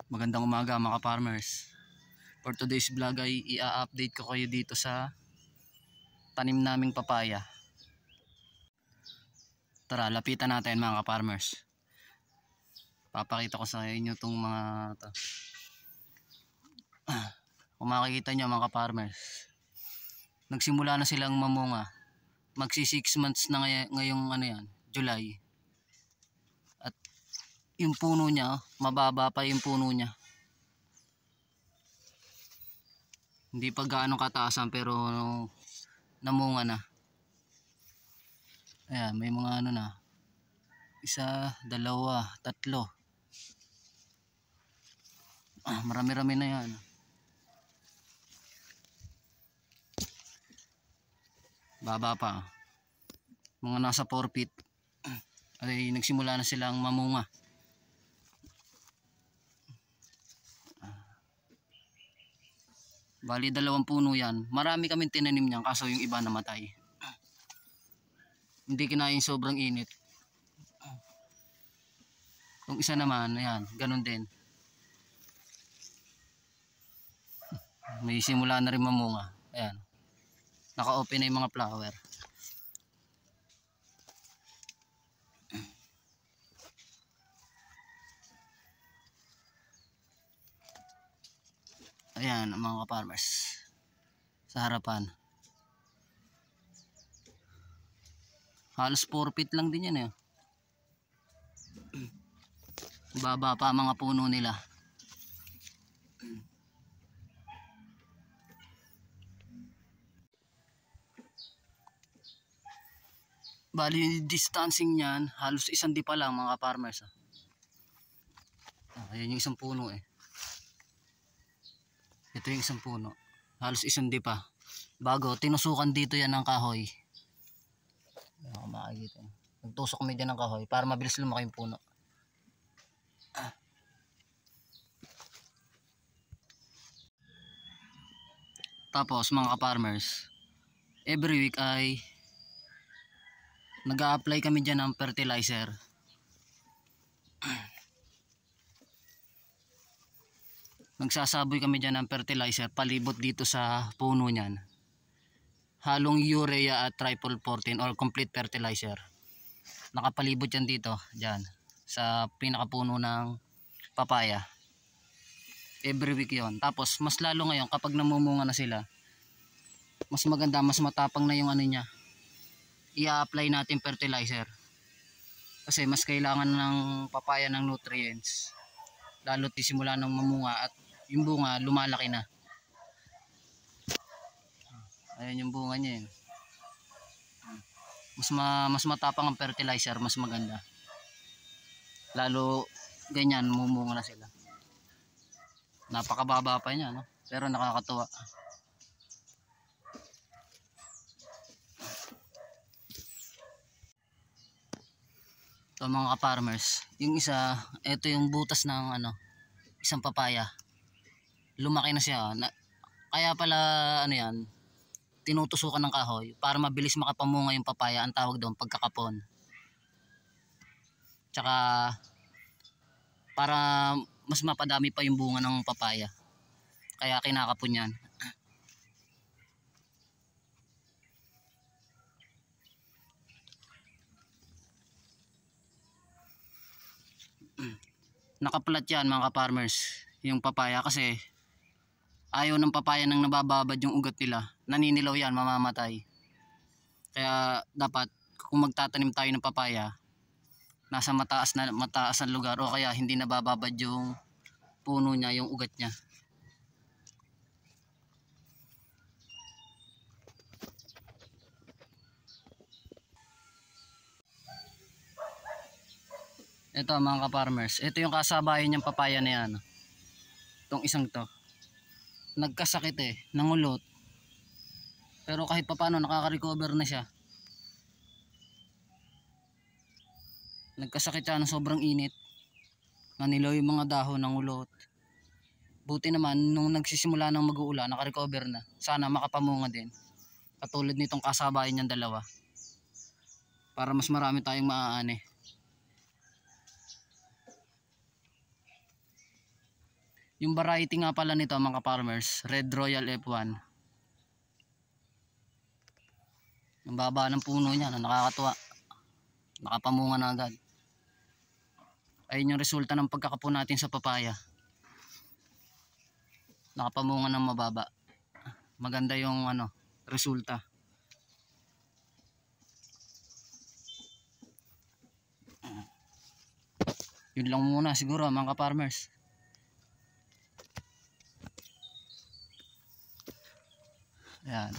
Magandang umaga mga farmers. For today's vlog ay i-update ko kayo dito sa tanim naming papaya. Tara, lapitan natin mga farmers. Papakita ko sa inyo itong mga to. Kung makikita nyo mga farmers, nagsimula na silang mamunga. Magsi 6 months na ngayong July. At yung puno niya, mababa pa yung puno niya. Hindi pa gaano kataasan pero namunga na. Ayan, may mga na. 1, 2, 3. Marami-rami na yan. Baba pa. Mga nasa 4 feet. Ay nagsimula na silang mamunga. Bali 2 puno yan. Marami kaming tinanim niyan kaso yung iba namatay. Hindi kinain sobrang init. Yung isa naman, ayan, ganun din. May simula na rin mamunga. Ayan. Naka-open na yung mga flower. Ayan mga farmers sa harapan. Halos 4 feet lang din yan eh. Baba pa mga puno nila. Bali distancing niyan halos 1 di pa lang mga farmers. Ayan yung isang puno eh. Ito yung isang puno. Halos 1 di pa. Bago tinusukan dito yan ng kahoy. Ako makikita. Nagtusok kami dyan ng kahoy para mabilis lumaki yung puno. Tapos mga ka-farmers, every week ay nag-a-apply kami dyan ng fertilizer. Nagsasaboy kami dyan ng fertilizer palibot dito sa puno nyan. Halong urea at triple 14 or complete fertilizer. Nakapalibot yan dito, dyan, sa pinakapuno ng papaya. Every week yon. Tapos mas lalo ngayon kapag namumunga na sila, mas maganda, mas matapang na yung niya. I-apply natin fertilizer. Kasi mas kailangan ng papaya ng nutrients. Lalo't simula ng mamunga at yung bunga lumalaki na. Ayan yung bunga niya. Mas matapang ang fertilizer, mas maganda. Lalo ganyan mumunga na sila. Napakababa pa niya, no? Pero nakakatuwa. Ito mga ka-farmers, yung isa, ito yung butas ng isang papaya. Lumaki na siya. Kaya pala yan, tinutusukan ng kahoy para mabilis makapamunga yung papaya. Ang tawag doon pagkakapon. Tsaka para mas mapadami pa yung bunga ng papaya. Kaya kinakapon yan. Nakapalat yan mga ka-farmers yung papaya kasi ayaw ng papaya nang nabababad yung ugat nila. Naninilaw yan, mamamatay. Kaya dapat kung magtatanim tayo ng papaya, nasa mataas na lugar o kaya hindi nabababad yung puno niya, yung ugat niya. Ito mga ka-farmers, ito yung kasabayan niyang papaya na yan. Itong isang to. Nagkasakit nangulot. Pero kahit papano nakaka-recover na siya. Nagkasakit siya ng sobrang init. Nanilaw yung mga dahon, nangulot. Buti naman nung nagsisimula ng mag-uulan, naka-recover na. Sana makapamunga din. Katulad nitong kasabayan niyang dalawa. Para mas marami tayong maaani. Yung variety nga pala nito mga farmers, Red Royal F1. Yung baba ng puno niya, nakakatuwa. Nakapamunga na agad. Ayun yung resulta ng pagkakapo natin sa papaya. Nakapamunga ng mababa. Maganda yung resulta. Yun lang muna siguro mga farmers. Ayan.